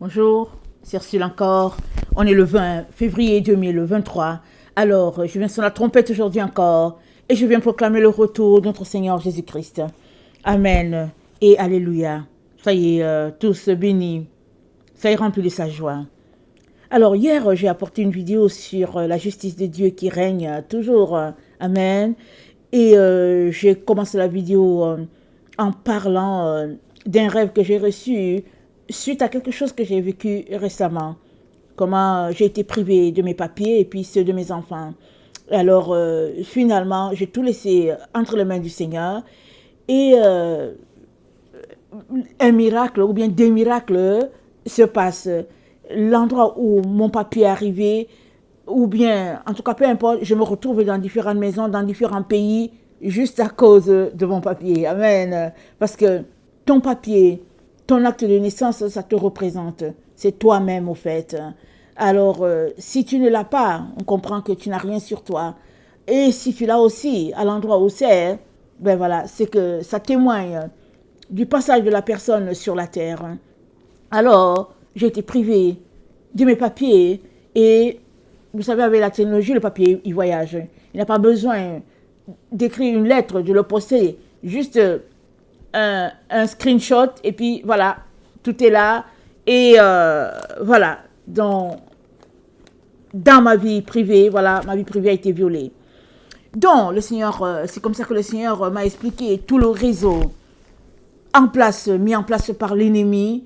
Bonjour, c'est Ursule encore. On est le 20 février 2023. Alors, je viens sur la trompette aujourd'hui encore et je viens proclamer le retour de notre Seigneur Jésus-Christ. Amen et Alléluia. Soyez tous bénis. Soyez remplis de sa joie. Alors, hier, j'ai apporté une vidéo sur la justice de Dieu qui règne toujours. Amen. Et j'ai commencé la vidéo en parlant d'un rêve que j'ai reçu suite à quelque chose que j'ai vécu récemment. Comment j'ai été privée de mes papiers et puis ceux de mes enfants. Alors, finalement, j'ai tout laissé entre les mains du Seigneur. Et un miracle, ou bien des miracles, se passent. L'endroit où mon papier est arrivé, ou bien, en tout cas, peu importe, je me retrouve dans différentes maisons, dans différents pays, juste à cause de mon papier. Amen. Parce que ton papier, ton acte de naissance, ça te représente. C'est toi-même, au fait. Alors, si tu ne l'as pas, on comprend que tu n'as rien sur toi. Et si tu l'as aussi, à l'endroit où c'est, ben voilà, c'est que ça témoigne du passage de la personne sur la terre. Alors, j'ai été privée de mes papiers et vous savez, avec la technologie, le papier, il voyage. Il n'a pas besoin d'écrire une lettre, de le poster. Juste un screenshot et puis voilà, tout est là. Et voilà, dans ma vie privée, voilà, ma vie privée a été violée. Donc, le Seigneur, c'est comme ça que le Seigneur m'a expliqué tout le réseau mis en place par l'ennemi.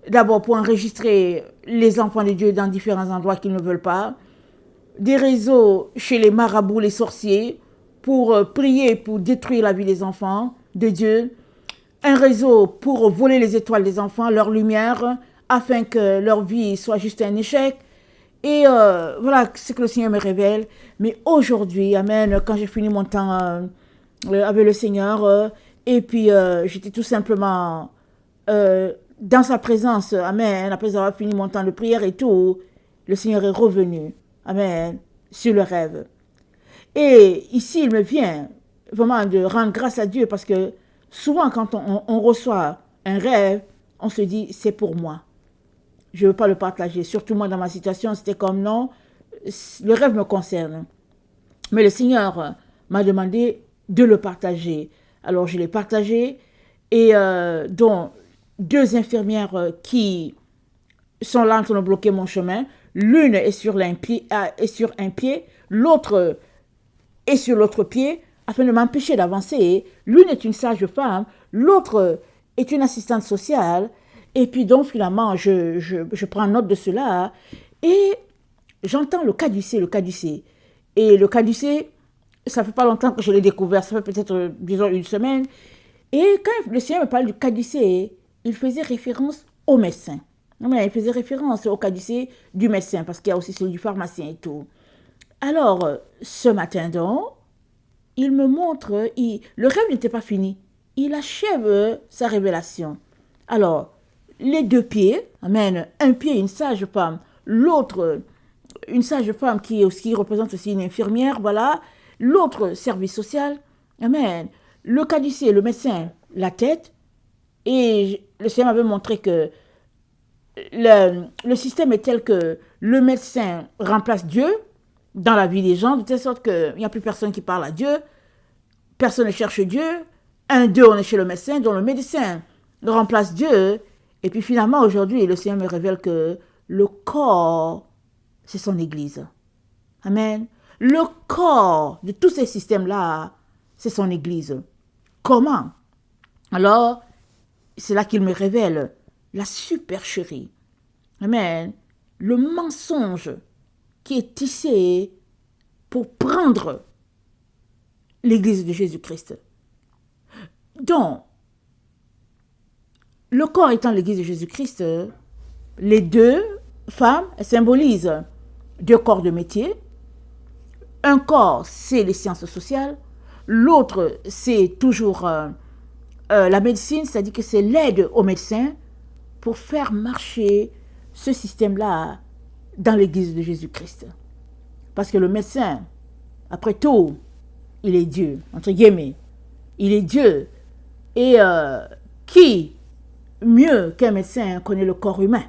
D'abord pour enregistrer les enfants de Dieu dans différents endroits qu'ils ne veulent pas. Des réseaux chez les marabouts, les sorciers, pour prier, pour détruire la vie des enfants de Dieu. Un réseau pour voler les étoiles des enfants, leur lumière, afin que leur vie soit juste un échec. Et voilà ce que le Seigneur me révèle. Mais aujourd'hui, amen, quand j'ai fini mon temps avec le Seigneur, et puis j'étais tout simplement dans sa présence, amen, après avoir fini mon temps de prière et tout, le Seigneur est revenu, amen, sur le rêve. Et ici, il me vient vraiment de rendre grâce à Dieu parce que souvent, quand on reçoit un rêve, on se dit, c'est pour moi. Je ne veux pas le partager. Surtout moi, dans ma situation, c'était comme non, le rêve me concerne. Mais le Seigneur m'a demandé de le partager. Alors, je l'ai partagé et dont deux infirmières qui sont là en train de bloquer mon chemin. L'une est sur un pied, l'autre est sur l'autre pied, afin de m'empêcher d'avancer. L'une est une sage-femme, l'autre est une assistante sociale. Et puis donc, finalement, je prends note de cela et j'entends le caducée. Et le caducée, ça fait pas longtemps que je l'ai découvert, ça fait peut-être, disons, une semaine. Et quand le Seigneur me parle du caducée, il faisait référence au médecin. Il faisait référence au caducée du médecin, parce qu'il y a aussi celui du pharmacien et tout. Alors, ce matin donc, il me montre, le rêve n'était pas fini. Il achève sa révélation. Alors, les deux pieds, amen, un pied, une sage-femme, l'autre, une sage-femme qui représente aussi une infirmière, voilà, l'autre, service social, amen. Le caducée, le médecin, la tête, et le Seigneur m'avait montré que le système est tel que le médecin remplace Dieu dans la vie des gens, de telle sorte qu'il n'y a plus personne qui parle à Dieu, personne ne cherche Dieu, on est chez le médecin, dont le médecin remplace Dieu, et puis finalement aujourd'hui, le Seigneur me révèle que le corps, c'est son Église. Amen. Le corps de tous ces systèmes-là, c'est son Église. Comment? Alors, c'est là qu'il me révèle la supercherie. Amen. Le mensonge qui est tissé pour prendre l'Église de Jésus-Christ. Donc, le corps étant l'Église de Jésus-Christ, les deux femmes symbolisent deux corps de métier. Un corps, c'est les sciences sociales. L'autre, c'est toujours la médecine, c'est-à-dire que c'est l'aide aux médecins pour faire marcher ce système-là dans l'Église de Jésus-Christ. Parce que le médecin, après tout, il est Dieu, entre guillemets. Il est Dieu. Et qui, mieux qu'un médecin, connaît le corps humain?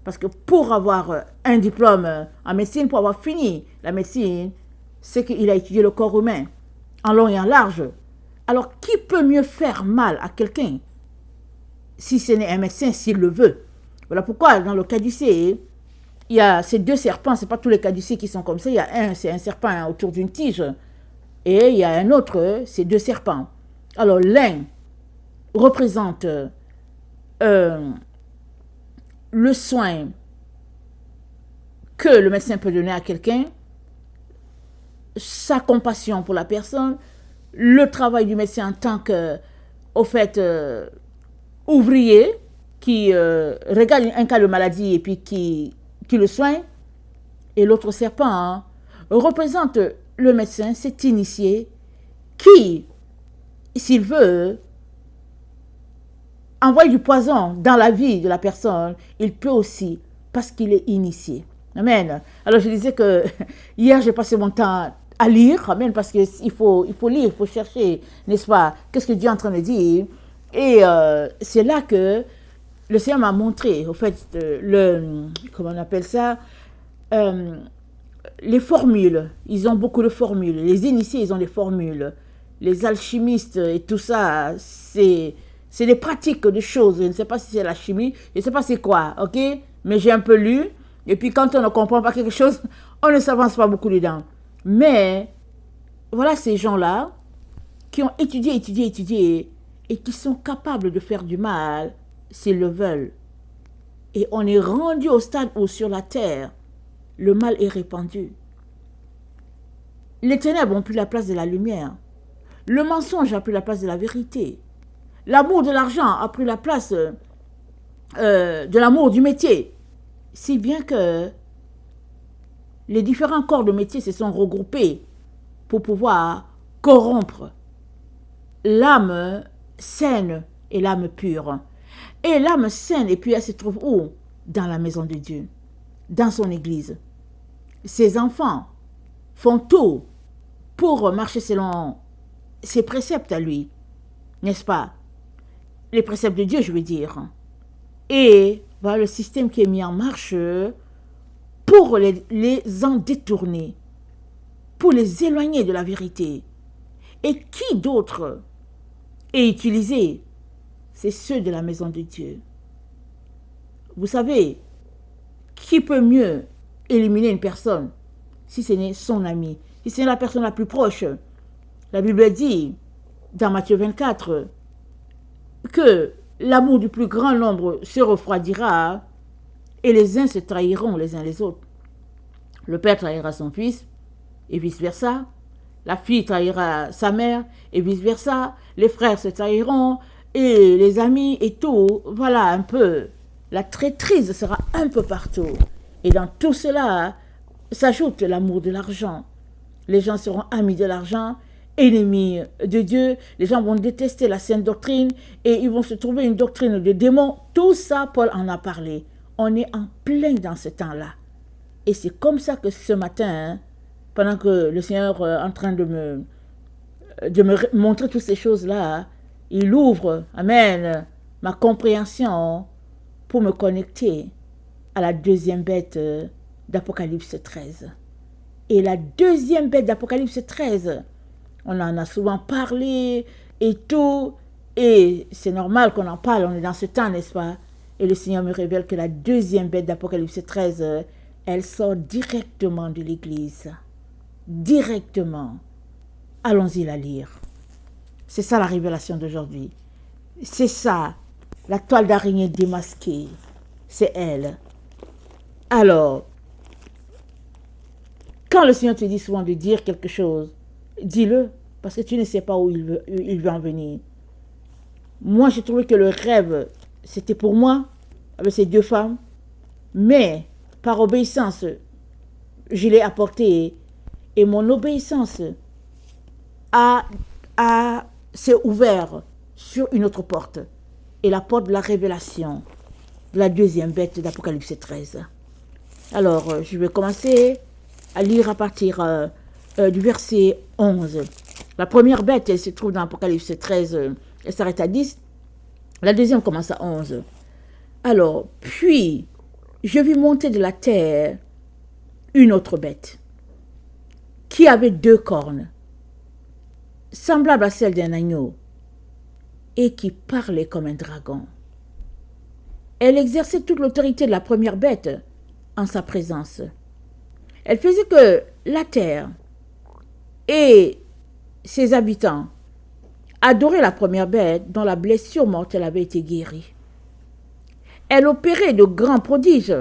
Parce que pour avoir un diplôme en médecine, pour avoir fini la médecine, c'est qu'il a étudié le corps humain, en long et en large. Alors, qui peut mieux faire mal à quelqu'un si ce n'est un médecin, s'il le veut? Voilà pourquoi, dans le caducée, il y a ces deux serpents, ce n'est pas tous les caducées qui sont comme ça. Il y a un, c'est un serpent autour d'une tige. Et il y a un autre, c'est deux serpents. Alors, l'un représente le soin que le médecin peut donner à quelqu'un, sa compassion pour la personne, le travail du médecin en tant que, au fait, ouvrier qui regarde un cas de maladie et puis qui le soigne. Et l'autre serpent représente le médecin, cet initié, qui, s'il veut, envoie du poison dans la vie de la personne, il peut aussi, parce qu'il est initié. Amen. Alors je disais que hier j'ai passé mon temps à lire, amen, parce qu'il faut lire, il faut chercher, n'est-ce pas, qu'est-ce que Dieu est en train de dire. Et c'est là que le Seigneur m'a montré, au fait, comment on appelle ça, les formules. Ils ont beaucoup de formules. Les initiés, ils ont des formules. Les alchimistes et tout ça, c'est des pratiques de choses. Je ne sais pas si c'est la chimie, je ne sais pas c'est quoi, ok? Mais j'ai un peu lu. Et puis quand on ne comprend pas quelque chose, on ne s'avance pas beaucoup dedans. Mais voilà ces gens-là qui ont étudié et qui sont capables de faire du mal s'ils le veulent. Et on est rendu au stade où sur la terre, le mal est répandu. Les ténèbres ont pris la place de la lumière. Le mensonge a pris la place de la vérité. L'amour de l'argent a pris la place de l'amour du métier. Si bien que les différents corps de métier se sont regroupés pour pouvoir corrompre l'âme saine et l'âme pure. Et l'âme saine et pure, elle se trouve où? Dans la maison de Dieu, dans son église. Ses enfants font tout pour marcher selon ses préceptes à lui, n'est-ce pas? Les préceptes de Dieu, je veux dire. Et voilà le système qui est mis en marche pour les en détourner, pour les éloigner de la vérité. Et qui d'autre est utilisé? C'est ceux de la maison de Dieu. Vous savez, qui peut mieux éliminer une personne si ce n'est son ami, si c'est la personne la plus proche? La Bible dit, dans Matthieu 24, que l'amour du plus grand nombre se refroidira et les uns se trahiront les uns les autres. Le père trahira son fils et vice-versa. La fille trahira sa mère et vice-versa. Les frères se trahiront et les amis et tout. Voilà un peu. La traîtrise sera un peu partout. Et dans tout cela s'ajoute l'amour de l'argent. Les gens seront amis de l'argent, ennemis de Dieu. Les gens vont détester la sainte doctrine et ils vont se trouver une doctrine de démons. Tout ça, Paul en a parlé. On est en plein dans ce temps-là. Et c'est comme ça que ce matin, pendant que le Seigneur est en train de me montrer toutes ces choses-là, il ouvre, amen, ma compréhension pour me connecter à la deuxième bête d'Apocalypse 13. Et la deuxième bête d'Apocalypse 13, on en a souvent parlé et tout, et c'est normal qu'on en parle, on est dans ce temps, n'est-ce pas? Et le Seigneur me révèle que la deuxième bête d'Apocalypse 13, elle sort directement de l'Église. Directement. Allons-y la lire. C'est ça la révélation d'aujourd'hui. C'est ça, la toile d'araignée démasquée. C'est elle. Alors, quand le Seigneur te dit souvent de dire quelque chose, dis-le, parce que tu ne sais pas où il veut en venir. Moi, j'ai trouvé que le rêve, c'était pour moi, avec ces deux femmes, mais par obéissance, je l'ai apporté, et mon obéissance s'est ouverte sur une autre porte, et la porte de la révélation, de la deuxième bête d'Apocalypse 13. Alors, je vais commencer à lire à partir du verset 11. La première bête, elle se trouve dans Apocalypse 13, elle s'arrête à 10. La deuxième commence à 11. Alors, puis, je vis monter de la terre une autre bête qui avait 2 cornes, semblable à celle d'un agneau, et qui parlait comme un dragon. Elle exerçait toute l'autorité de la première bête en sa présence. Elle faisait que la terre et ses habitants adoraient la première bête dont la blessure mortelle avait été guérie. Elle opérait de grands prodiges,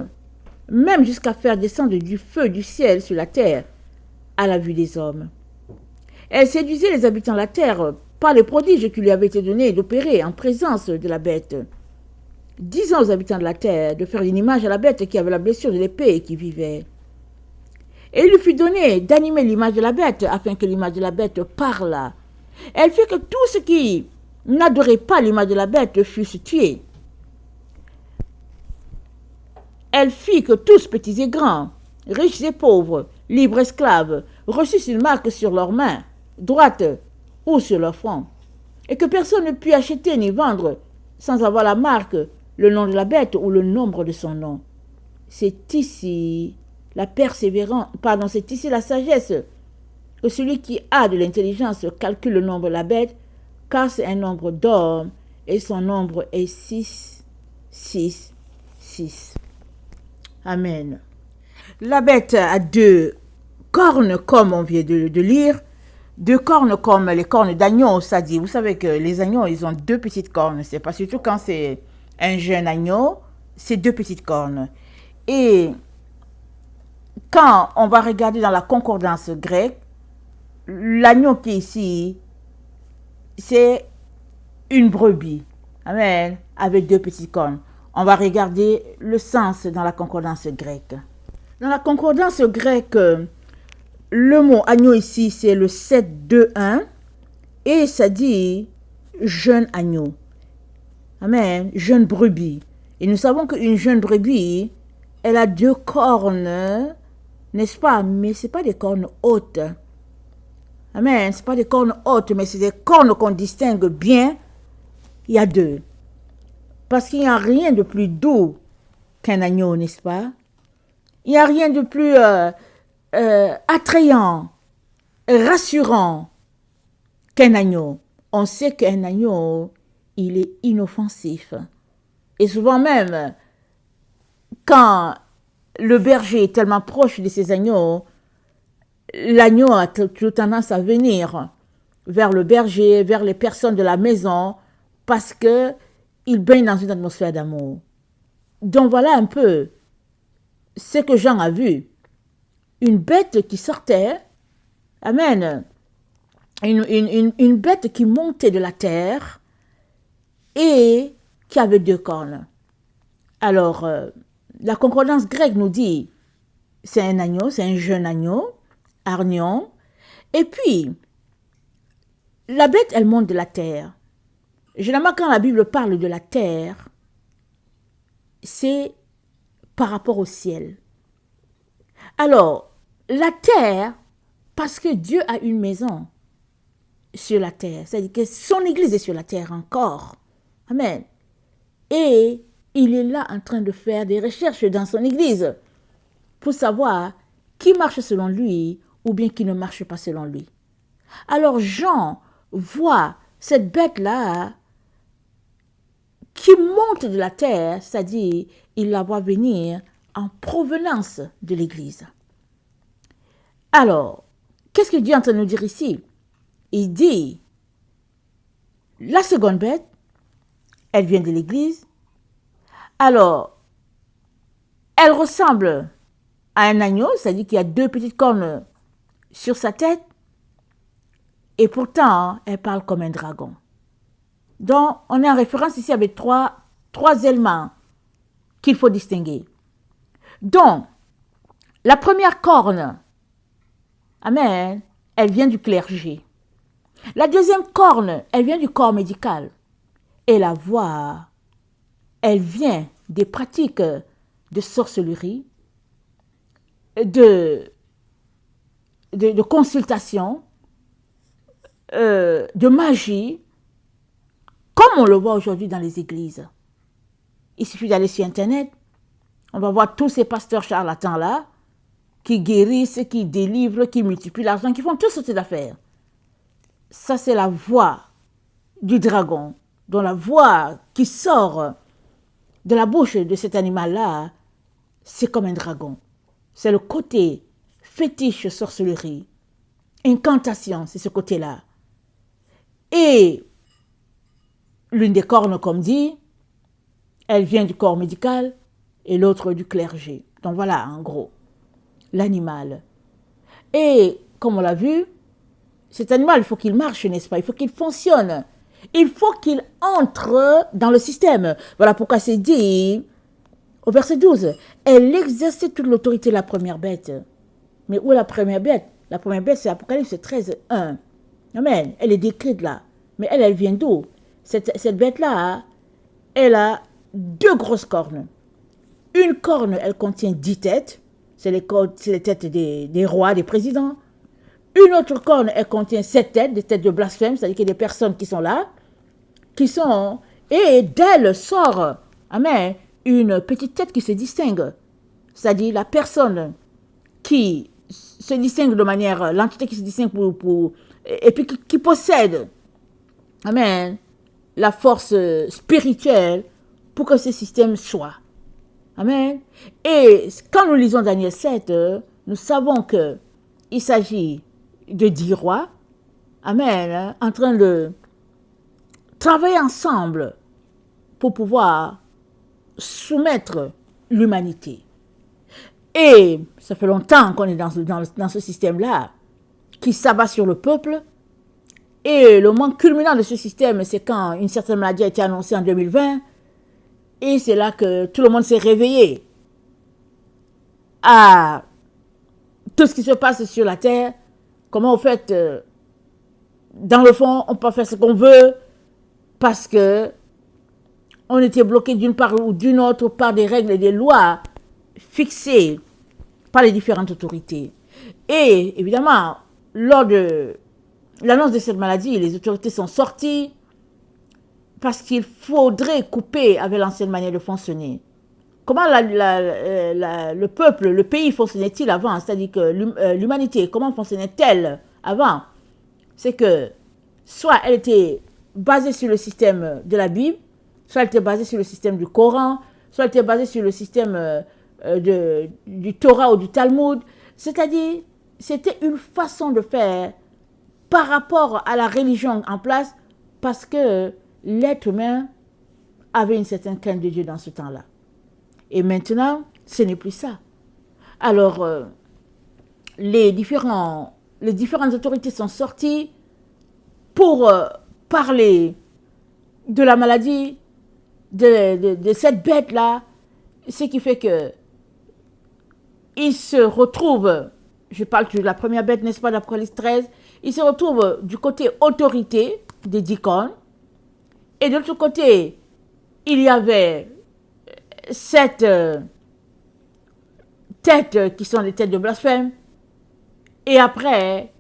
même jusqu'à faire descendre du feu du ciel sur la terre à la vue des hommes. Elle séduisait les habitants de la terre par les prodiges qui lui avaient été donnés d'opérer en présence de la bête, disant aux habitants de la terre de faire une image à la bête qui avait la blessure de l'épée et qui vivait. Et il lui fut donné d'animer l'image de la bête afin que l'image de la bête parle. Elle fit que tous ceux qui n'adoraient pas l'image de la bête fussent tués. Elle fit que tous, petits et grands, riches et pauvres, libres, esclaves, reçussent une marque sur leurs mains, droite ou sur leur front, et que personne ne put acheter ni vendre sans avoir la marque, le nom de la bête ou le nombre de son nom. C'est ici la persévérance, c'est ici la sagesse, que celui qui a de l'intelligence calcule le nombre de la bête, car c'est un nombre d'hommes, et son nombre est 6, 6, 6. Amen. La bête a 2 cornes, comme on vient de lire. 2 cornes comme les cornes d'agneau, ça dit. Vous savez que les agneaux, ils ont 2 petites cornes. C'est pas surtout quand c'est un jeune agneau, c'est 2 petites cornes. Et quand on va regarder dans la concordance grecque, l'agneau qui est ici, c'est une brebis. Amen. Avec 2 petites cornes. On va regarder le sens dans la concordance grecque. Dans la concordance grecque, le mot agneau ici, c'est le 7-2-1 et ça dit jeune agneau. Amen. Jeune brebis. Et nous savons qu'une jeune brebis, elle a 2 cornes, n'est-ce pas? Mais ce n'est pas des cornes hautes. Amen. Ce n'est pas des cornes hautes, mais c'est des cornes qu'on distingue bien. Il y a 2. Parce qu'il n'y a rien de plus doux qu'un agneau, n'est-ce pas? Il n'y a rien de plus attrayant, rassurant qu'un agneau. On sait qu'un agneau, il est inoffensif. Et souvent même, quand le berger est tellement proche de ses agneaux, l'agneau a toute tendance à venir vers le berger, vers les personnes de la maison, parce que il baigne dans une atmosphère d'amour. Donc voilà un peu ce que Jean a vu. Une bête qui sortait, amen, une bête qui montait de la terre et qui avait 2 cornes. Alors, la concordance grecque nous dit, c'est un agneau, c'est un jeune agneau, hargnon, et puis, la bête, elle monte de la terre. Généralement, quand la Bible parle de la terre, c'est par rapport au ciel. Alors, la terre, parce que Dieu a une maison sur la terre, c'est-à-dire que son église est sur la terre encore. Amen. Et il est là en train de faire des recherches dans son église pour savoir qui marche selon lui ou bien qui ne marche pas selon lui. Alors Jean voit cette bête-là qui monte de la terre, c'est-à-dire il la voit venir en provenance de l'Église. Alors, qu'est-ce que Dieu est en train de nous dire ici? Il dit, la seconde bête, elle vient de l'Église. Alors, elle ressemble à un agneau, c'est-à-dire qu'il y a 2 petites cornes sur sa tête, et pourtant, elle parle comme un dragon. Donc, on est en référence ici avec trois éléments qu'il faut distinguer. Donc, la première corne, amen, elle vient du clergé. La deuxième corne, elle vient du corps médical. Et la voix, elle vient des pratiques de sorcellerie, de consultation, de magie, comme on le voit aujourd'hui dans les églises. Il suffit d'aller sur Internet On va voir tous ces pasteurs charlatans-là qui guérissent, qui délivrent, qui multiplient l'argent, qui font toutes sortes d'affaires. Ça, c'est la voix du dragon, dont la voix qui sort de la bouche de cet animal-là, c'est comme un dragon. C'est le côté fétiche sorcellerie, incantation, c'est ce côté-là. Et l'une des cornes, comme dit, elle vient du corps médical et l'autre du clergé. Donc voilà, en gros, l'animal. Et comme on l'a vu, cet animal, il faut qu'il marche, n'est-ce pas? Il faut qu'il fonctionne. Il faut qu'il entre dans le système. Voilà pourquoi c'est dit au verset 12. Elle exerçait toute l'autorité de la première bête. Mais où est la première bête? La première bête, c'est Apocalypse 13, 1. Amen. Elle est décrite là. Mais elle vient d'où? Cette bête-là, elle a 2 grosses cornes. Une corne, elle contient 10 têtes. C'est les têtes des rois, des présidents. Une autre corne, elle contient 7 têtes, des têtes de blasphème, c'est-à-dire qu'il y a des personnes qui sont là, et d'elle sort, amen, une petite tête qui se distingue. C'est-à-dire la personne qui se distingue de manière, l'entité qui se distingue et puis qui possède, amen, la force spirituelle pour que ce système soit. Amen. Et quand nous lisons Daniel 7, nous savons qu'il s'agit de 10 rois, amen, en train de travailler ensemble pour pouvoir soumettre l'humanité. Et ça fait longtemps qu'on est dans ce système-là qui s'abat sur le peuple. Et le moment culminant de ce système, c'est quand une certaine maladie a été annoncée en 2020. Et c'est là que tout le monde s'est réveillé à tout ce qui se passe sur la terre. Comment, au fait, dans le fond, on peut faire ce qu'on veut parce que on était bloqué d'une part ou d'une autre par des règles et des lois fixées par les différentes autorités. Et évidemment, lors de l'annonce de cette maladie, les autorités sont sorties parce qu'il faudrait couper avec l'ancienne manière de fonctionner. Comment le peuple, le pays fonctionnait-il avant? C'est-à-dire que l'humanité, comment fonctionnait-elle avant? C'est que soit elle était basée sur le système de la Bible, soit elle était basée sur le système du Coran, soit elle était basée sur le système du Torah ou du Talmud. C'est-à-dire, c'était une façon de faire par rapport à la religion en place parce que l'être humain avait une certaine crainte de Dieu dans ce temps-là. Et maintenant, ce n'est plus ça. Alors, les différentes autorités sont sorties pour parler de la maladie, de cette bête-là, ce qui fait que ils se retrouvent, je parle de la première bête, n'est-ce pas, d'Apocalypse 13, ils se retrouvent du côté autorité des diacônes, et de l'autre côté, il y avait 7 têtes qui sont des têtes de blasphème. Et après,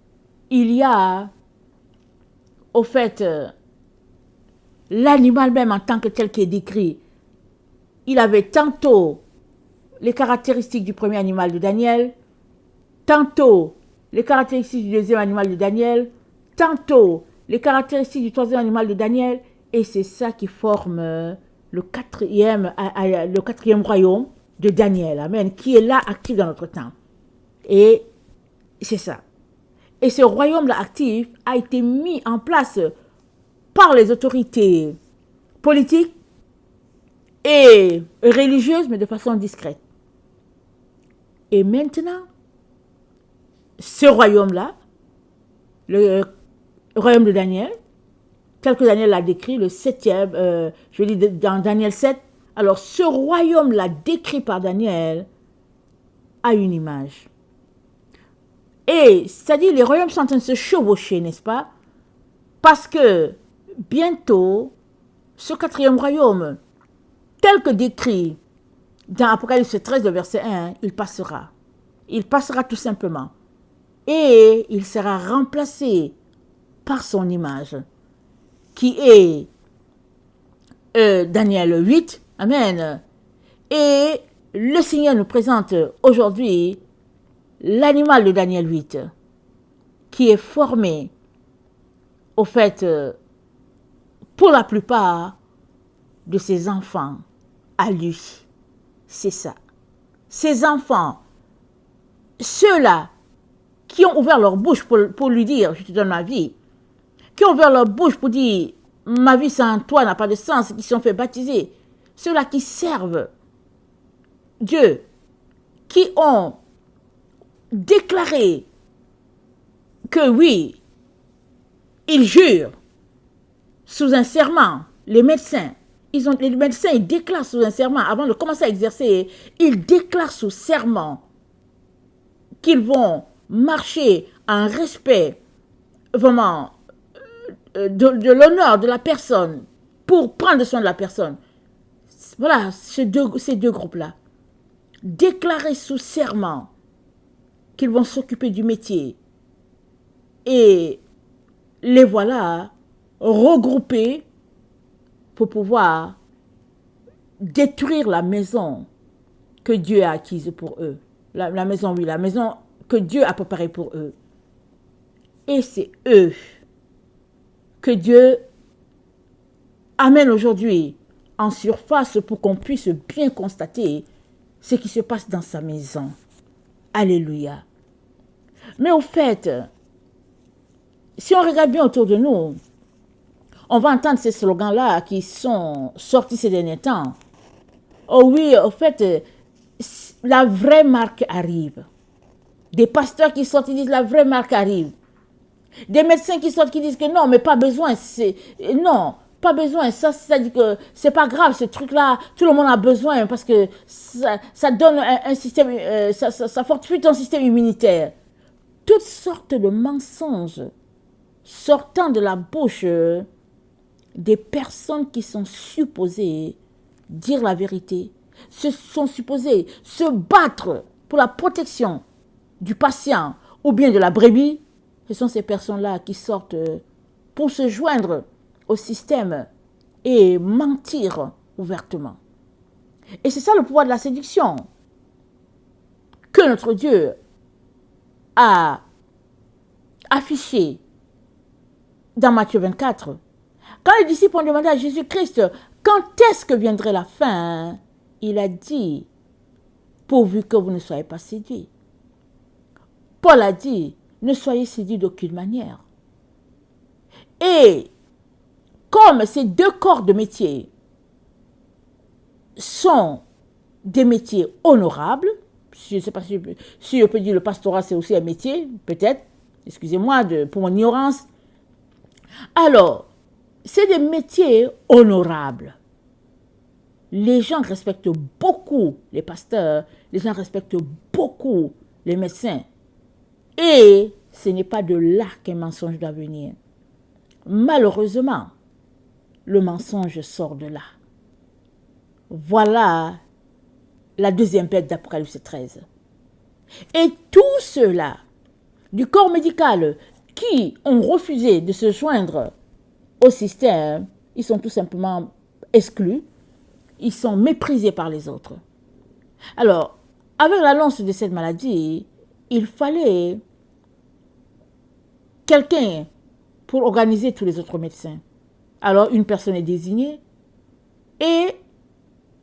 il y a, au fait, l'animal même en tant que tel qui est décrit. Il avait tantôt les caractéristiques du premier animal de Daniel, tantôt les caractéristiques du deuxième animal de Daniel, tantôt les caractéristiques du troisième animal de Daniel, et c'est ça qui forme le quatrième royaume de Daniel, amen, qui est là actif dans notre temps. Et c'est ça. Et ce royaume-là actif a été mis en place par les autorités politiques et religieuses, mais de façon discrète. Et maintenant, ce royaume-là, le royaume de Daniel, tel que Daniel l'a décrit, le 7e, je lis dans Daniel 7, alors ce royaume-là décrit par Daniel a une image. Et c'est-à-dire les royaumes sont en train de se chevaucher, n'est-ce pas? Parce que bientôt, ce 4e royaume, tel que décrit dans Apocalypse 13, verset 1, il passera. Il passera tout simplement. Et il sera remplacé par son image, qui est Daniel 8, amen. Et le Seigneur nous présente aujourd'hui l'animal de Daniel 8, qui est formé, au fait, pour la plupart de ses enfants à lui. C'est ça. Ses enfants, ceux-là qui ont ouvert leur bouche pour lui dire « je te donne ma vie », qui ont ouvert leur bouche pour dire « ma vie sans toi n'a pas de sens », qui se sont fait baptiser, ceux-là qui servent Dieu, qui ont déclaré que oui, ils jurent sous un serment, les médecins, les médecins, ils déclarent sous un serment, avant de commencer à exercer, ils déclarent sous serment qu'ils vont marcher en respect, vraiment, de l'honneur de la personne, pour prendre soin de la personne. Voilà, ces deux groupes-là. Déclarer sous serment qu'ils vont s'occuper du métier. Et les voilà regroupés pour pouvoir détruire la maison que Dieu a acquise pour eux. La maison que Dieu a préparée pour eux. Et c'est eux que Dieu amène aujourd'hui en surface pour qu'on puisse bien constater ce qui se passe dans sa maison. Alléluia. Mais au fait, si on regarde bien autour de nous, on va entendre ces slogans-là qui sont sortis ces derniers temps. Oh oui, au fait, la vraie marque arrive. Des pasteurs qui sortent, qui disent la vraie marque arrive. Des médecins qui sortent, qui disent que non, mais pas besoin. Non, pas besoin. Ça, c'est-à-dire que c'est pas grave, ce truc-là, tout le monde a besoin parce que ça donne un système, ça fortifie ton système immunitaire. Toutes sortes de mensonges sortant de la bouche des personnes qui sont supposées dire la vérité, sont supposées se battre pour la protection du patient ou bien de la brebis. Ce sont ces personnes-là qui sortent pour se joindre au système et mentir ouvertement. Et c'est ça le pouvoir de la séduction que notre Dieu a affiché dans Matthieu 24. Quand les disciples ont demandé à Jésus-Christ quand est-ce que viendrait la fin, il a dit, pourvu que vous ne soyez pas séduits. Paul a dit, ne soyez séduits d'aucune manière. Et comme ces deux corps de métier sont des métiers honorables, je ne sais pas si je peux dire le pastorat c'est aussi un métier, peut-être, excusez-moi pour mon ignorance. Alors, c'est des métiers honorables. Les gens respectent beaucoup les pasteurs, les gens respectent beaucoup les médecins. Et ce n'est pas de là qu'un mensonge doit venir. Malheureusement, le mensonge sort de là. Voilà la deuxième bête d'Apocalypse 13. Et tous ceux-là, du corps médical, qui ont refusé de se joindre au système, ils sont tout simplement exclus, ils sont méprisés par les autres. Alors, avec l'annonce de cette maladie, il fallait quelqu'un pour organiser tous les autres médecins. Alors, une personne est désignée et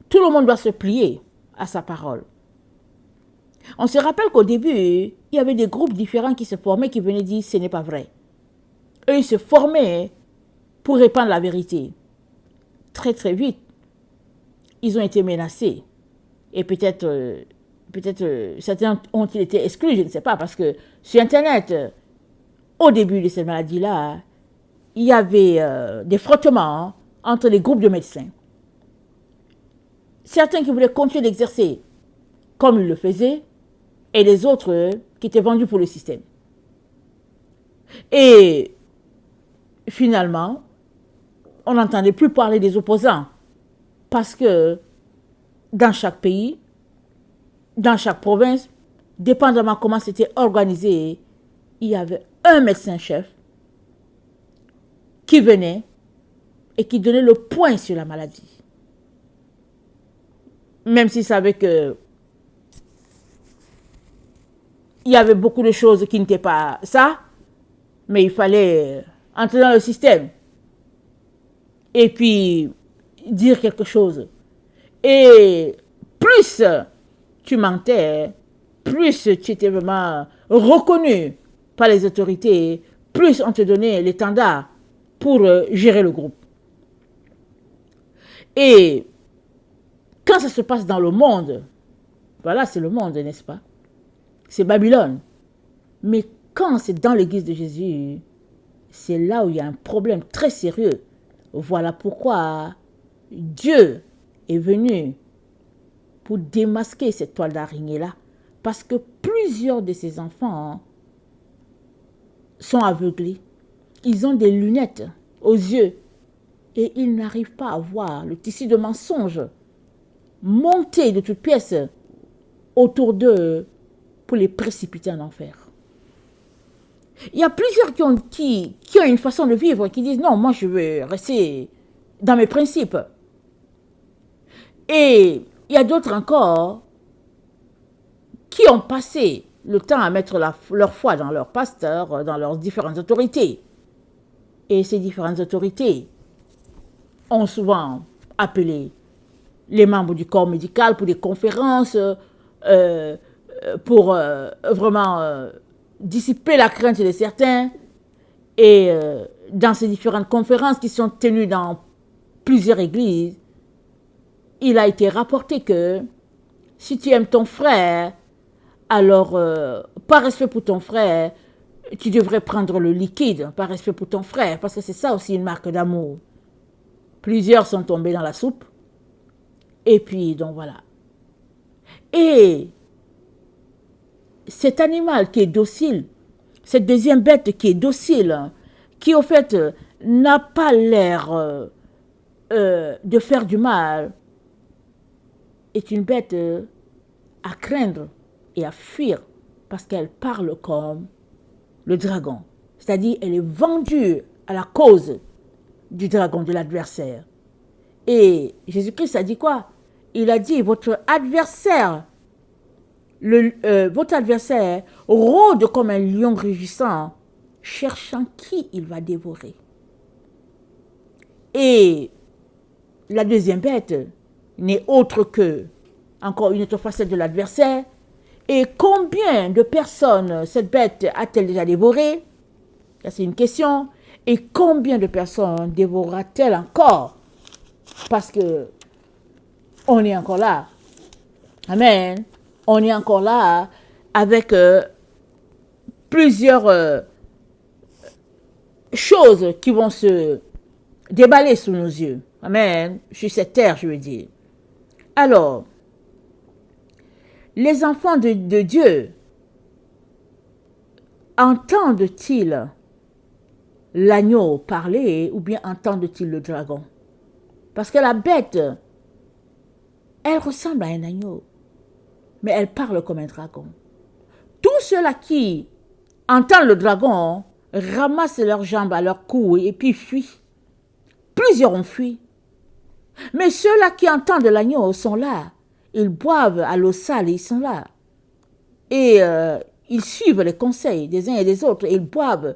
tout le monde doit se plier à sa parole. On se rappelle qu'au début, il y avait des groupes différents qui se formaient, qui venaient dire « ce n'est pas vrai ». Eux, ils se formaient pour répandre la vérité. Très, très vite, ils ont été menacés. Et peut-être certains ont-ils été exclus, je ne sais pas, parce que sur Internet, au début de cette maladie-là, il y avait des frottements entre les groupes de médecins. Certains qui voulaient continuer d'exercer comme ils le faisaient, et les autres qui étaient vendus pour le système. Et finalement, on n'entendait plus parler des opposants, parce que dans chaque pays, dans chaque province, dépendamment comment c'était organisé, il y avait un médecin-chef qui venait et qui donnait le point sur la maladie. même s'il savait que il y avait beaucoup de choses qui n'étaient pas ça, mais il fallait entrer dans le système et puis dire quelque chose. Et plus tu mentais, plus tu étais vraiment reconnu par les autorités, plus on te donnait l'étendard pour gérer le groupe. Et quand ça se passe dans le monde, voilà, c'est le monde, n'est-ce pas? C'est Babylone. Mais quand c'est dans l'église de Jésus, c'est là où il y a un problème très sérieux. Voilà pourquoi Dieu est venu pour démasquer cette toile d'araignée-là. Parce que plusieurs de ces enfants sont aveuglés. Ils ont des lunettes aux yeux et ils n'arrivent pas à voir le tissu de mensonges monter de toutes pièces autour d'eux pour les précipiter en enfer. Il y a plusieurs qui ont une façon de vivre, qui disent non, moi je veux rester dans mes principes. Et il y a d'autres encore qui ont passé le temps à mettre leur foi dans leurs pasteurs, dans leurs différentes autorités. Et ces différentes autorités ont souvent appelé les membres du corps médical pour des conférences, pour vraiment dissiper la crainte de certains. Et dans ces différentes conférences qui sont tenues dans plusieurs églises, il a été rapporté que si tu aimes ton frère, alors par respect pour ton frère, tu devrais prendre le liquide, par respect pour ton frère, parce que c'est ça aussi une marque d'amour. Plusieurs sont tombés dans la soupe. Et puis, donc voilà. Et cet animal qui est docile, cette deuxième bête qui est docile, qui au fait n'a pas l'air de faire du mal, est une bête à craindre et à fuir parce qu'elle parle comme le dragon. C'est-à-dire, elle est vendue à la cause du dragon, de l'adversaire. Et Jésus-Christ a dit quoi? Il a dit, votre adversaire rôde comme un lion rugissant, cherchant qui il va dévorer. Et la deuxième bête n'est autre que, encore une autre facette de l'adversaire. Et combien de personnes cette bête a-t-elle déjà dévoré? Ça, c'est une question. Et combien de personnes dévorera-t-elle encore? Parce que on est encore là. Amen. On est encore là avec plusieurs choses qui vont se déballer sous nos yeux. Amen. Sur cette terre, je veux dire. Alors, les enfants de Dieu entendent-ils l'agneau parler ou bien entendent-ils le dragon? Parce que la bête, elle ressemble à un agneau, mais elle parle comme un dragon. Tous ceux-là qui entendent le dragon ramassent leurs jambes à leur cou et puis fuient. Plusieurs ont fui. Mais ceux-là qui entendent l'agneau sont là. Ils boivent à l'eau sale et ils sont là. Et ils suivent les conseils des uns et des autres. Et ils boivent.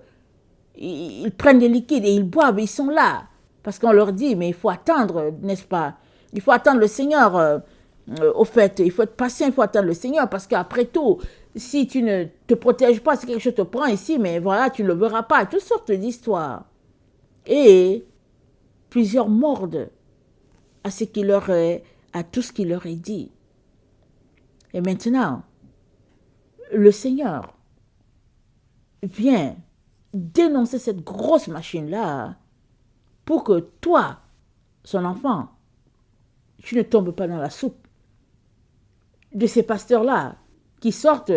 Ils prennent des liquides et ils boivent. Ils sont là. Parce qu'on leur dit, mais il faut attendre, n'est-ce pas? Il faut attendre le Seigneur. Au fait, il faut être patient, il faut attendre le Seigneur. Parce qu'après tout, si tu ne te protèges pas, si quelque chose te prend ici, mais voilà, tu ne le verras pas. Toutes sortes d'histoires. Et plusieurs mordent à ce qui leur est, à tout ce qui leur est dit. Et maintenant, le Seigneur vient dénoncer cette grosse machine-là pour que toi, son enfant, tu ne tombes pas dans la soupe de ces pasteurs-là qui sortent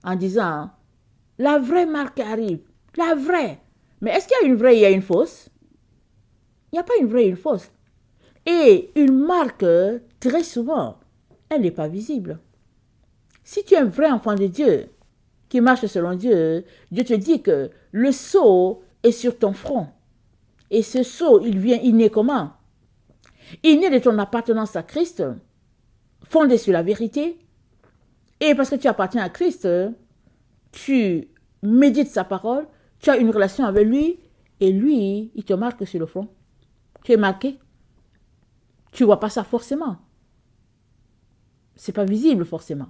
en disant « La vraie marque arrive, la vraie ». Mais est-ce qu'il y a une vraie et il y a une fausse? Il n'y a pas une vraie et une fausse. Et une marque, très souvent, elle n'est pas visible. Si tu es un vrai enfant de Dieu, qui marche selon Dieu, Dieu te dit que le sceau est sur ton front. Et ce sceau, il naît comment? Il naît de ton appartenance à Christ. fondée sur la vérité. Et parce que tu appartiens à Christ, tu médites sa parole, tu as une relation avec lui, et lui, il te marque sur le front. Tu es marqué. Tu ne vois pas ça forcément. C'est pas visible forcément.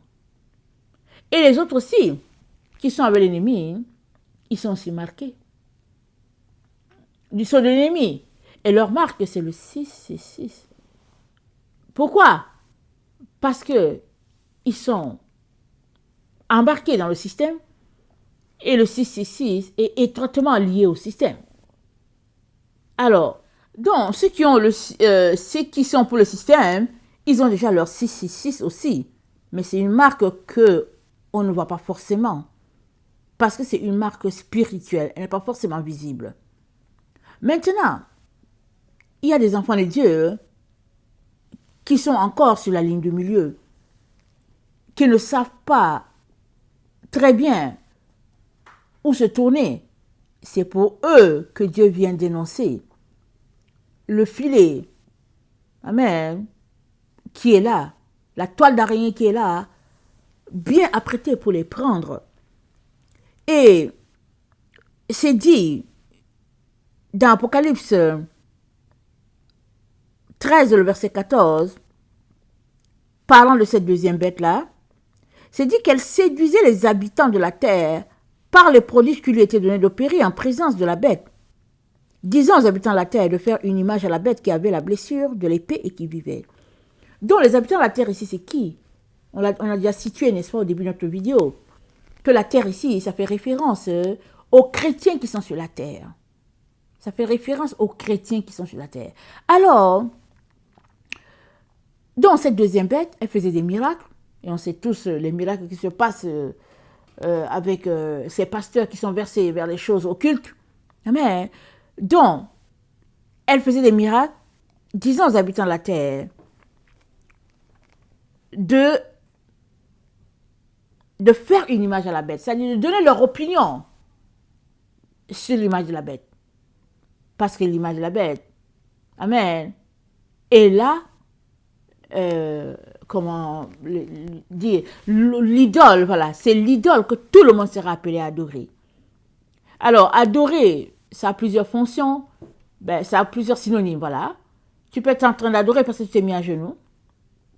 Et les autres aussi, qui sont avec l'ennemi, ils sont aussi marqués. Ils sont de l'ennemi. Et leur marque, c'est le 666. Pourquoi? Parce que ils sont embarqués dans le système et le 666 est étroitement lié au système. Alors, donc, ceux qui sont pour le système, ils ont déjà leur 666 aussi. Mais c'est une marque que on ne voit pas forcément. Parce que c'est une marque spirituelle. Elle n'est pas forcément visible. Maintenant, il y a des enfants de Dieu qui sont encore sur la ligne du milieu, qui ne savent pas très bien où se tourner. C'est pour eux que Dieu vient dénoncer le filet, amen, qui est là, la toile d'araignée qui est là, bien apprêtée pour les prendre. Et c'est dit dans Apocalypse 13, le verset 14, parlant de cette deuxième bête-là, c'est dit qu'elle séduisait les habitants de la terre par les prodiges qui lui étaient donnés d'opérer en présence de la bête, disant aux habitants de la terre de faire une image à la bête qui avait la blessure de l'épée et qui vivait. Donc les habitants de la terre ici, c'est qui? On a déjà situé, n'est-ce pas, au début de notre vidéo, que la terre ici, ça fait référence aux chrétiens qui sont sur la terre. Ça fait référence aux chrétiens qui sont sur la terre. Alors, dans cette deuxième bête, elle faisait des miracles. Et on sait tous les miracles qui se passent avec ces pasteurs qui sont versés vers les choses occultes. Amen. Donc, elle faisait des miracles, disant aux habitants de la terre de faire une image à la bête, c'est-à-dire de donner leur opinion sur l'image de la bête. Parce que l'image de la bête, amen, est là, comment dire, l'idole, voilà, c'est l'idole que tout le monde sera appelé à adorer. Alors, adorer, ça a plusieurs fonctions, ça a plusieurs synonymes, voilà. Tu peux être en train d'adorer parce que tu t'es mis à genoux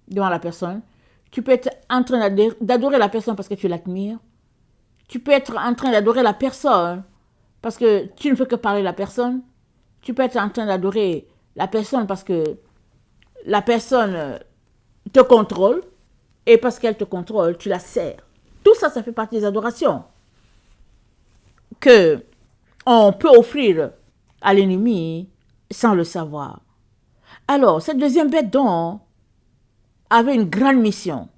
devant la personne. Tu peux être en train d'adorer la personne parce que tu l'admires. Tu peux être en train d'adorer la personne parce que tu ne fais que parler de la personne. Tu peux être en train d'adorer la personne parce que la personne te contrôle et parce qu'elle te contrôle, tu la sers. Tout ça, ça fait partie des adorations que on peut offrir à l'ennemi sans le savoir. Alors, cette deuxième bête donc avait une grande mission.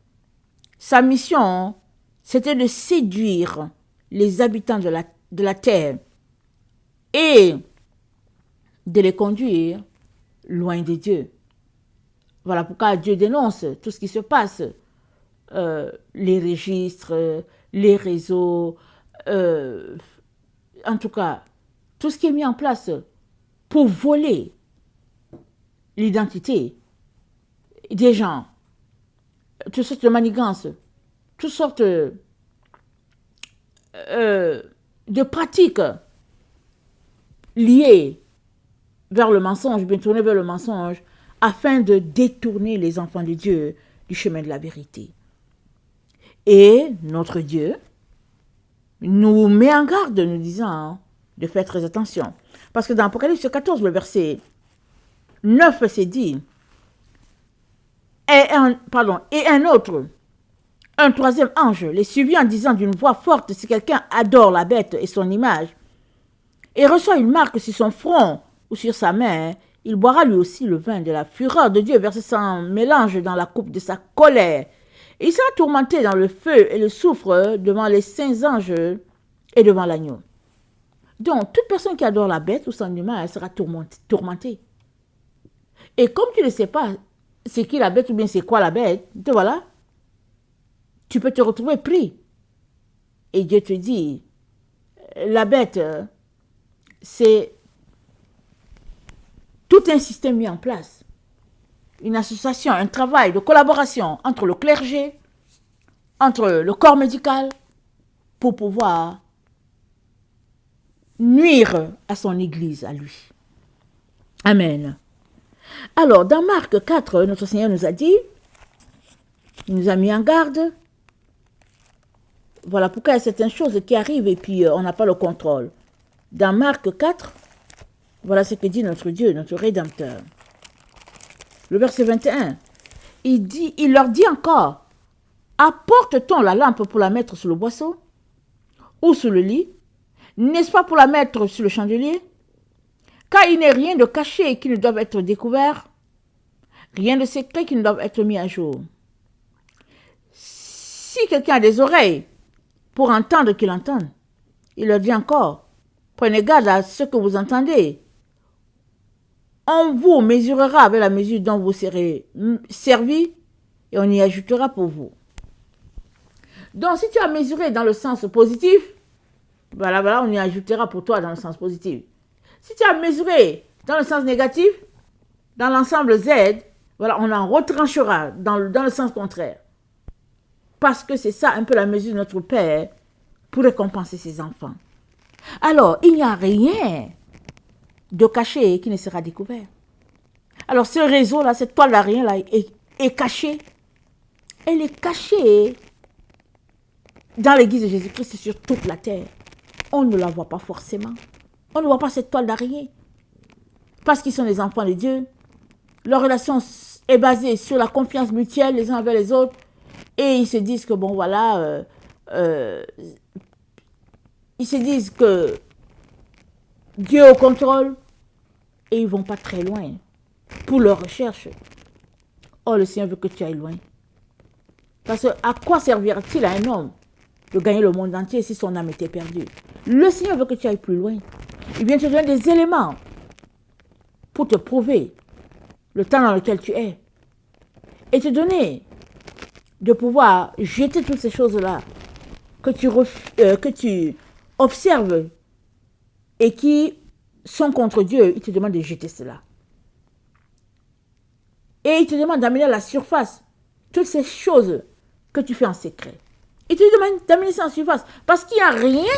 Sa mission, c'était de séduire les habitants de la terre et de les conduire loin de Dieu. Voilà pourquoi Dieu dénonce tout ce qui se passe, les registres, les réseaux, en tout cas, tout ce qui est mis en place pour voler l'identité des gens, toutes sortes de manigances, toutes sortes de pratiques liées vers le mensonge, bien tournées vers le mensonge, afin de détourner les enfants de Dieu du chemin de la vérité. Et notre Dieu nous met en garde, nous disant de faire très attention. Parce que dans Apocalypse 14, le verset 9, c'est dit, et un autre, un troisième ange, les suivit en disant d'une voix forte, si quelqu'un adore la bête et son image, et reçoit une marque sur son front ou sur sa main, il boira lui aussi le vin de la fureur de Dieu versé sans mélange dans la coupe de sa colère. Et il sera tourmenté dans le feu et le soufre devant les saints anges et devant l'agneau. Donc, toute personne qui adore la bête ou son image, elle sera tourmentée. Et comme tu ne sais pas c'est qui la bête ou bien c'est quoi la bête, te voilà, tu peux te retrouver pris. Et Dieu te dit, la bête, c'est tout un système mis en place une association, un travail de collaboration entre le clergé, entre le corps médical, pour pouvoir nuire à son église, à lui. Amen. Alors, dans Marc 4, notre Seigneur nous a dit, il nous a mis en garde. Voilà pourquoi il y a certaines choses qui arrivent et puis on n'a pas le contrôle. Dans Marc 4, voilà ce que dit notre Dieu, notre Rédempteur. Le verset 21, il leur dit encore, apporte-t-on la lampe pour la mettre sous le boisseau ou sous le lit? N'est-ce pas pour la mettre sur le chandelier? Car il n'est rien de caché qui ne doive être découvert, rien de secret qui ne doive être mis à jour. Si quelqu'un a des oreilles pour entendre, qu'il entende. Il leur dit encore, prenez garde à ce que vous entendez. On vous mesurera avec la mesure dont vous serez servi et on y ajoutera pour vous. Donc, si tu as mesuré dans le sens positif, voilà, on y ajoutera pour toi dans le sens positif. Si tu as mesuré dans le sens négatif, dans l'ensemble Z, voilà, on en retranchera dans le sens contraire. Parce que c'est ça un peu la mesure de notre Père pour récompenser ses enfants. Alors, il n'y a rien de caché qui ne sera découvert. Alors, ce réseau-là, cette toile d'araignée-là est cachée. Elle est cachée dans l'église de Jésus-Christ sur toute la terre. On ne la voit pas forcément. On ne voit pas cette toile d'araignée. Parce qu'ils sont des enfants de Dieu. Leur relation est basée sur la confiance mutuelle les uns envers les autres. Et ils se disent que, bon, voilà, ils se disent que Dieu est au contrôle. Et ils ne vont pas très loin pour leur recherche. Oh, le Seigneur veut que tu ailles loin. Parce que à quoi servira-t-il à un homme de gagner le monde entier si son âme était perdue? Le Seigneur veut que tu ailles plus loin. Il vient te donner des éléments pour te prouver le temps dans lequel tu es. Et te donner de pouvoir jeter toutes ces choses-là que tu observes et qui sont contre Dieu. Il te demande de jeter cela. Et il te demande d'amener à la surface toutes ces choses que tu fais en secret. Il te demande d'amener ça en surface parce qu'il n'y a rien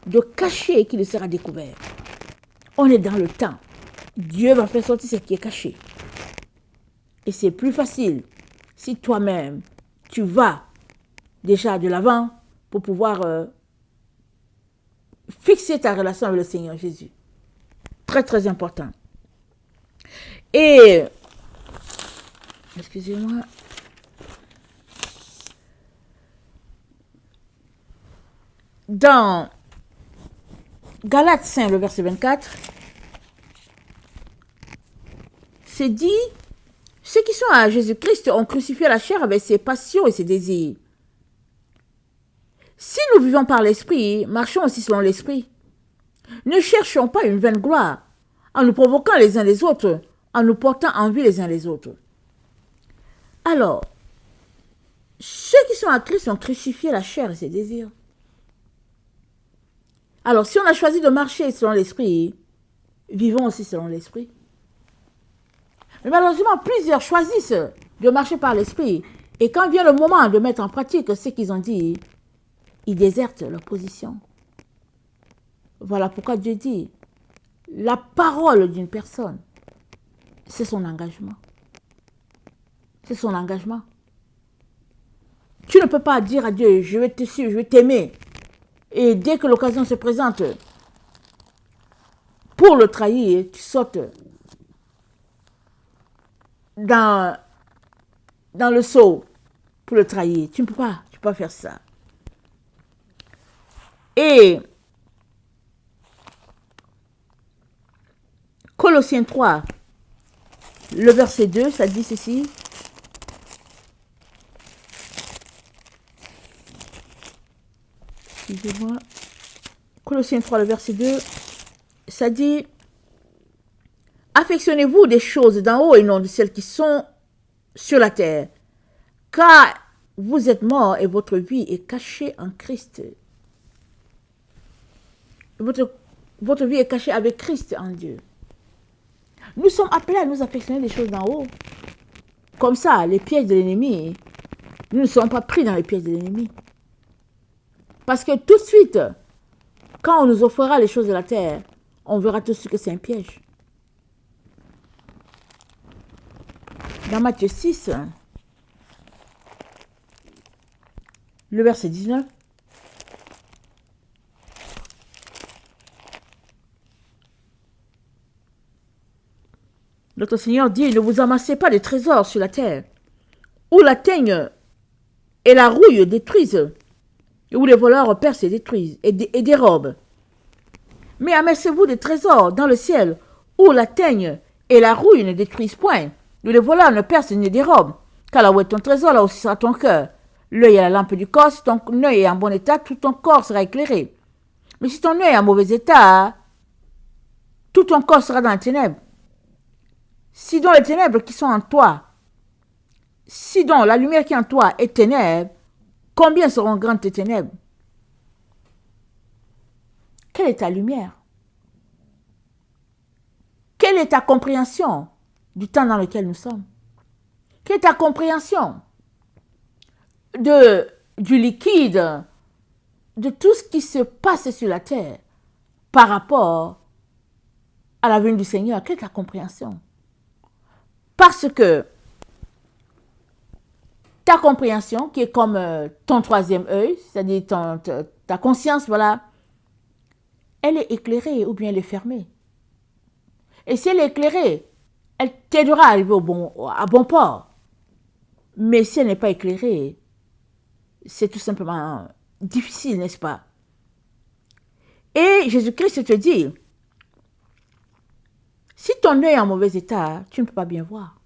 de caché qui ne sera découvert. On est dans le temps. Dieu va faire sortir ce qui est caché. Et c'est plus facile si toi-même, tu vas déjà de l'avant pour pouvoir fixer ta relation avec le Seigneur Jésus. Très, très important. Et, excusez-moi. Dans Galates 5, le verset 24, c'est dit, ceux qui sont à Jésus-Christ ont crucifié la chair avec ses passions et ses désirs. Si nous vivons par l'Esprit, marchons aussi selon l'Esprit. Ne cherchons pas une vaine gloire, en nous provoquant les uns les autres, en nous portant envie les uns les autres. Alors, ceux qui sont à Christ ont crucifié la chair et ses désirs. Alors, si on a choisi de marcher selon l'Esprit, vivons aussi selon l'Esprit. Mais malheureusement, plusieurs choisissent de marcher par l'Esprit. Et quand vient le moment de mettre en pratique ce qu'ils ont dit, ils désertent leur position. Voilà pourquoi Dieu dit, la parole d'une personne, c'est son engagement. C'est son engagement. Tu ne peux pas dire à Dieu, je vais te suivre, je vais t'aimer. Et dès que l'occasion se présente, pour le trahir, tu sautes dans le seau pour le trahir. Tu ne peux pas faire ça. Et Colossiens 3, le verset 2, ça dit ceci. Excusez-moi. Colossiens 3, le verset 2, ça dit « Affectionnez-vous des choses d'en haut et non de celles qui sont sur la terre, car vous êtes morts et votre vie est cachée en Christ. » Votre vie est cachée avec Christ en Dieu. Nous sommes appelés à nous affectionner des choses d'en haut Comme ça, les pièges de l'ennemi, nous ne serons pas pris dans les pièges de l'ennemi. Parce que tout de suite, quand on nous offrira les choses de la terre, on verra tout de suite que c'est un piège. Dans Matthieu 6, le verset 19, notre Seigneur dit, ne vous amassez pas de trésors sur la terre, où la teigne et la rouille détruisent, et où les voleurs percent et détruisent, et dérobent. Mais amassez-vous des trésors dans le ciel, où la teigne et la rouille ne détruisent point, où les voleurs ne percent ni ne dérobent. Car là où est ton trésor, là aussi sera ton cœur. L'œil est la lampe du corps, si ton œil est en bon état, tout ton corps sera éclairé. Mais si ton œil est en mauvais état, tout ton corps sera dans les ténèbres. Si donc les ténèbres qui sont en toi, si donc la lumière qui est en toi est ténèbres, combien seront grandes tes ténèbres? Quelle est ta lumière? Quelle est ta compréhension du temps dans lequel nous sommes? Quelle est ta compréhension du liquide, de tout ce qui se passe sur la terre par rapport à la venue du Seigneur? Quelle est ta compréhension? Parce que ta compréhension, qui est comme ton troisième œil, c'est-à-dire ta conscience, voilà, elle est éclairée ou bien elle est fermée. Et si elle est éclairée, elle t'aidera à arriver à bon port. Mais si elle n'est pas éclairée, c'est tout simplement difficile, n'est-ce pas? Et Jésus-Christ te dit, si ton œil est en mauvais état, tu ne peux pas bien voir.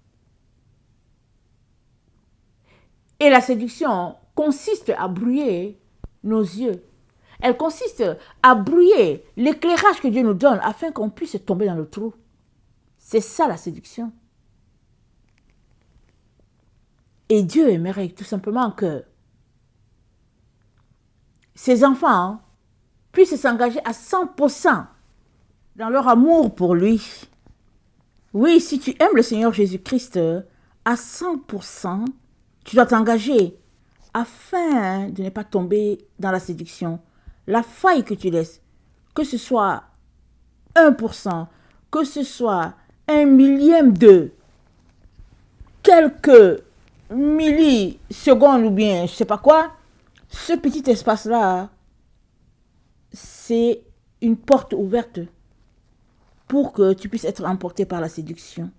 Et la séduction consiste à brouiller nos yeux. Elle consiste à brouiller l'éclairage que Dieu nous donne afin qu'on puisse tomber dans le trou. C'est ça la séduction. Et Dieu aimerait tout simplement que ses enfants puissent s'engager à 100% dans leur amour pour lui. Oui, si tu aimes le Seigneur Jésus-Christ à 100%, tu dois t'engager afin de ne pas tomber dans la séduction. La faille que tu laisses, que ce soit 1%, que ce soit 1/1000 de quelques millisecondes ou bien je ne sais pas quoi, ce petit espace-là, c'est une porte ouverte pour que tu puisses être emporté par la séduction.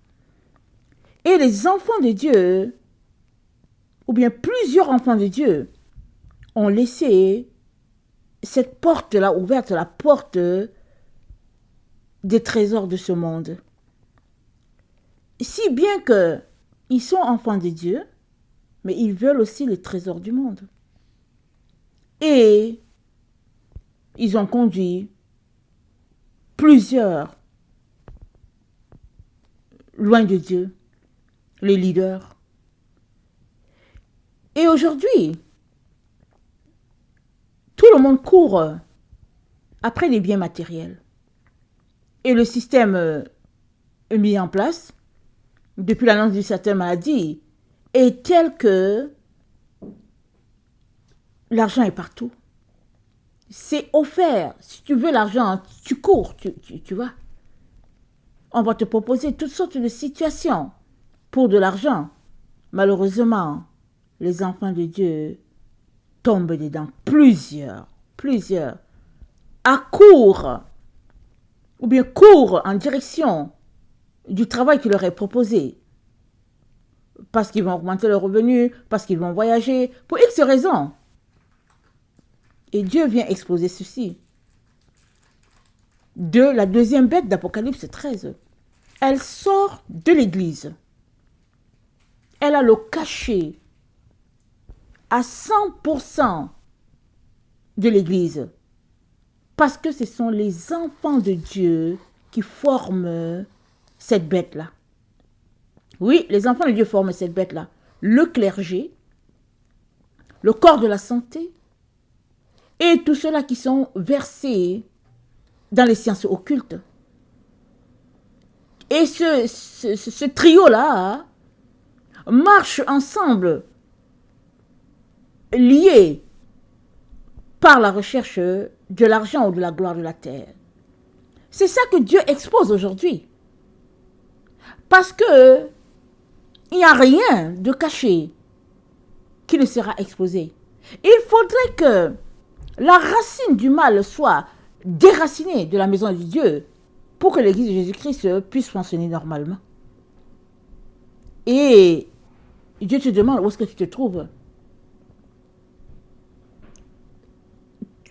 Et les enfants de Dieu, ou bien plusieurs enfants de Dieu, ont laissé cette porte-là ouverte, la porte des trésors de ce monde. Si bien qu'ils sont enfants de Dieu, mais ils veulent aussi les trésors du monde. Et ils ont conduit plusieurs loin de Dieu, les leaders. Et aujourd'hui, tout le monde court après les biens matériels. Et le système mis en place, depuis l'annonce d'une certaine maladie, est tel que l'argent est partout. C'est offert. Si tu veux l'argent, tu cours, tu vas. On va te proposer toutes sortes de situations pour de l'argent. Malheureusement, les enfants de Dieu tombent dedans. Plusieurs, accourent ou bien courent en direction du travail qui leur est proposé. Parce qu'ils vont augmenter leurs revenus, parce qu'ils vont voyager, pour X raisons. Et Dieu vient exposer ceci. La deuxième bête d'Apocalypse 13. Elle sort de l'église. Elle a le cachet à 100% de l'église. Parce que ce sont les enfants de Dieu qui forment cette bête-là. Oui, les enfants de Dieu forment cette bête-là. Le clergé, le corps de la santé, et tous ceux-là qui sont versés dans les sciences occultes. Et ce trio-là marchent ensemble, liés par la recherche de l'argent ou de la gloire de la terre. C'est ça que Dieu expose aujourd'hui. Parce que il n'y a rien de caché qui ne sera exposé. Il faudrait que la racine du mal soit déracinée de la maison de Dieu pour que l'Église de Jésus-Christ puisse fonctionner normalement. Et Dieu te demande où est-ce que tu te trouves.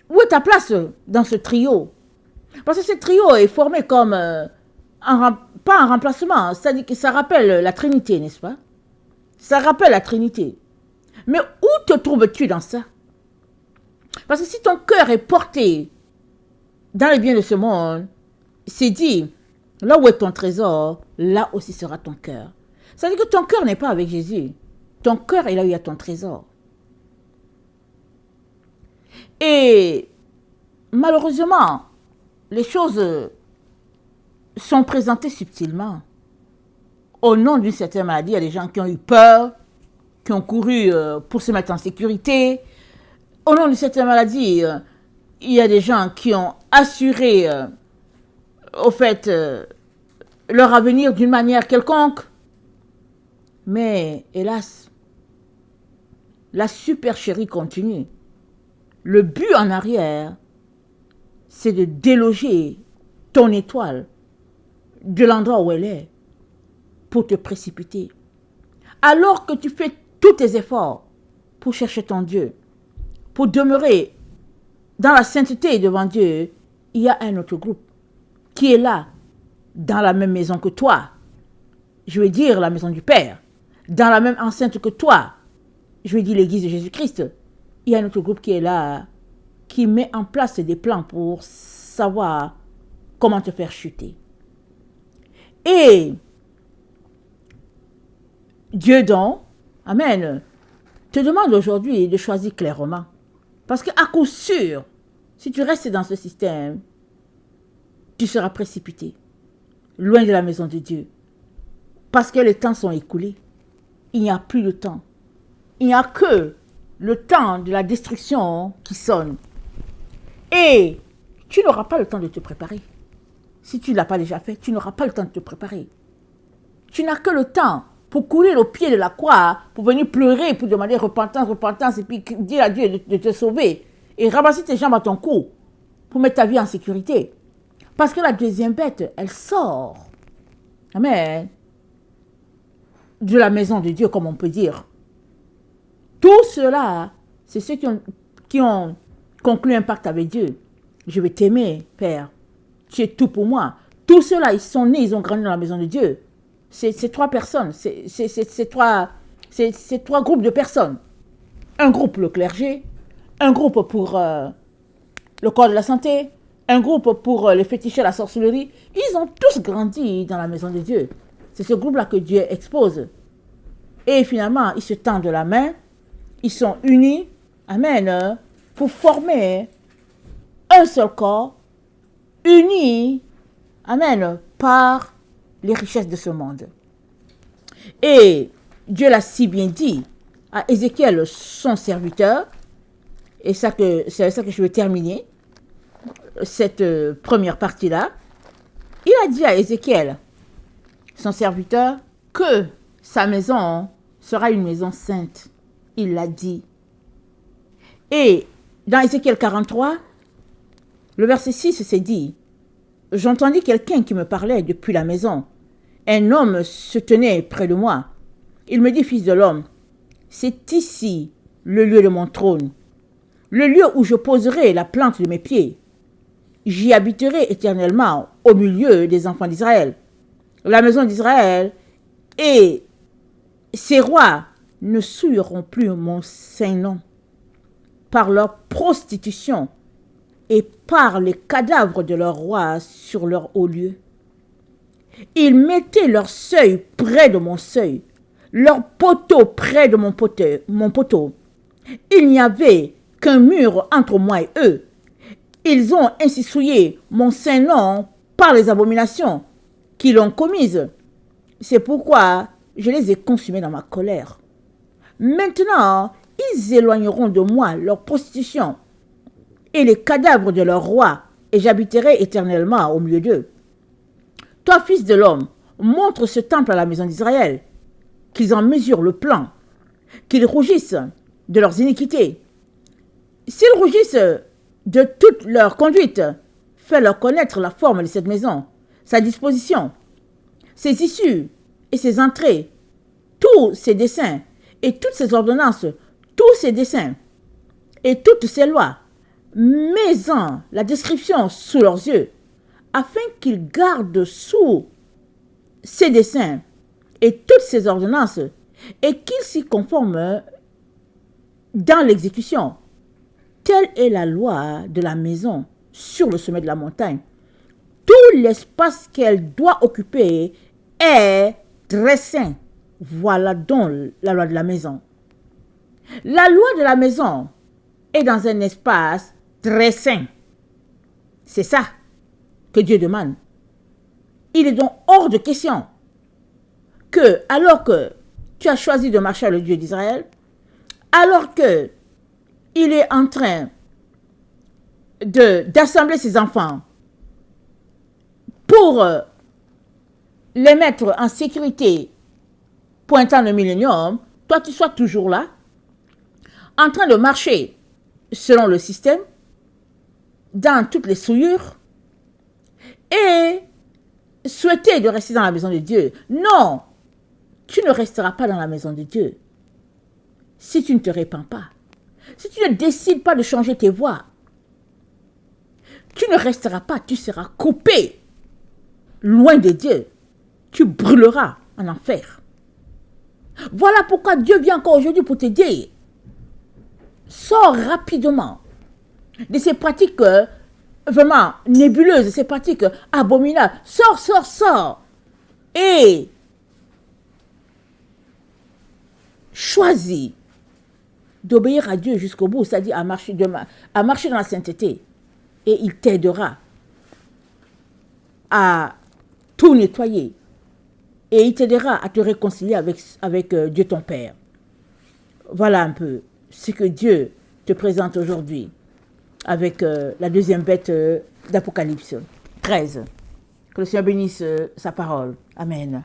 Où est ta place dans ce trio? Parce que ce trio est formé comme pas un remplacement, c'est-à-dire que ça rappelle la Trinité, n'est-ce pas? Ça rappelle la Trinité. Mais où te trouves-tu dans ça? Parce que si ton cœur est porté dans les biens de ce monde, c'est dit, là où est ton trésor, là aussi sera ton cœur. C'est-à-dire que ton cœur n'est pas avec Jésus. Ton cœur est là où il y a ton trésor. Et malheureusement, les choses sont présentées subtilement. Au nom d'une certaine maladie, il y a des gens qui ont eu peur, qui ont couru pour se mettre en sécurité. Au nom d'une certaine maladie, il y a des gens qui ont assuré, au fait, leur avenir d'une manière quelconque. Mais, hélas, la supercherie continue. Le but en arrière, c'est de déloger ton étoile de l'endroit où elle est pour te précipiter. Alors que tu fais tous tes efforts pour chercher ton Dieu, pour demeurer dans la sainteté devant Dieu, il y a un autre groupe qui est là, dans la même maison que toi. Je veux dire la maison du Père. Dans la même enceinte que toi. Je veux dire l'Église de Jésus-Christ. Il y a un autre groupe qui est là, qui met en place des plans pour savoir comment te faire chuter. Et Dieu donc, amen, te demande aujourd'hui de choisir clairement. Parce qu'à coup sûr, si tu restes dans ce système, tu seras précipité, loin de la maison de Dieu. Parce que les temps sont écoulés. Il n'y a plus de temps. Il n'y a que le temps de la destruction qui sonne. Et tu n'auras pas le temps de te préparer. Si tu ne l'as pas déjà fait, tu n'auras pas le temps de te préparer. Tu n'as que le temps pour courir au pied de la croix, pour venir pleurer, pour demander repentance, repentance, et puis dire à Dieu de te sauver. Et ramasser tes jambes à ton cou pour mettre ta vie en sécurité. Parce que la deuxième bête, elle sort. Amen. De la maison de Dieu, comme on peut dire. Tout cela, c'est ceux qui ont conclu un pacte avec Dieu. Je vais t'aimer, Père. Tu es tout pour moi. Tous ceux-là, ils sont nés, ils ont grandi dans la maison de Dieu. C'est trois personnes, c'est trois groupes de personnes. Un groupe, le clergé. Un groupe pour le corps de la santé. Un groupe pour les fétichés, la sorcellerie. Ils ont tous grandi dans la maison de Dieu. C'est ce groupe-là que Dieu expose. Et finalement, ils se tendent la main. Ils sont unis, amen, pour former un seul corps, unis, amen, par les richesses de ce monde. Et Dieu l'a si bien dit à Ézéchiel, son serviteur, et c'est avec ça que je vais terminer cette première partie-là. Il a dit à Ézéchiel, son serviteur, que sa maison sera une maison sainte. Il l'a dit. Et dans Ézéchiel 43, le verset 6, c'est dit, « J'entendis quelqu'un qui me parlait depuis la maison. Un homme se tenait près de moi. Il me dit, fils de l'homme, c'est ici le lieu de mon trône, le lieu où je poserai la plante de mes pieds. J'y habiterai éternellement au milieu des enfants d'Israël. La maison d'Israël et ses rois ne souilleront plus mon saint nom par leur prostitution et par les cadavres de leurs rois sur leur haut lieu. Ils mettaient leur seuil près de mon seuil, leur poteau près de mon poteau. Il n'y avait qu'un mur entre moi et eux. Ils ont ainsi souillé mon saint nom par les abominations qu'ils ont commises. C'est pourquoi je les ai consumés dans ma colère. Maintenant, ils éloigneront de moi leur prostitution et les cadavres de leurs rois, et j'habiterai éternellement au milieu d'eux. Toi, fils de l'homme, montre ce temple à la maison d'Israël, qu'ils en mesurent le plan, qu'ils rougissent de leurs iniquités. S'ils rougissent de toute leur conduite, fais-leur connaître la forme de cette maison, sa disposition, ses issues et ses entrées, tous ses desseins et toutes ses ordonnances, tous ses desseins et toutes ses lois. Mets-en la description sous leurs yeux, afin qu'ils gardent sous ses desseins et toutes ses ordonnances, et qu'ils s'y conforment dans l'exécution. Telle est la loi de la maison sur le sommet de la montagne. Tout l'espace qu'elle doit occuper est très saint. Voilà donc la loi de la maison. La loi de la maison est dans un espace très saint. C'est ça que Dieu demande. Il est donc hors de question que, alors que tu as choisi de marcher avec le Dieu d'Israël, alors que il est en train d'assembler ses enfants pour les mettre en sécurité pointant le millénium, toi tu sois toujours là, en train de marcher selon le système, dans toutes les souillures, et souhaiter de rester dans la maison de Dieu. Non, tu ne resteras pas dans la maison de Dieu si tu ne te répands pas. Si tu ne décides pas de changer tes voies, tu ne resteras pas, tu seras coupé loin de Dieu. Tu brûleras en enfer. Voilà pourquoi Dieu vient encore aujourd'hui pour te dire, sors rapidement de ces pratiques vraiment nébuleuses, de ces pratiques abominables. Sors. Et choisis d'obéir à Dieu jusqu'au bout, c'est-à-dire à marcher dans la sainteté. Et il t'aidera à tout nettoyer. Et il t'aidera à te réconcilier avec Dieu ton Père. Voilà un peu ce que Dieu te présente aujourd'hui avec la deuxième bête d'Apocalypse 13. Que le Seigneur bénisse sa parole. Amen.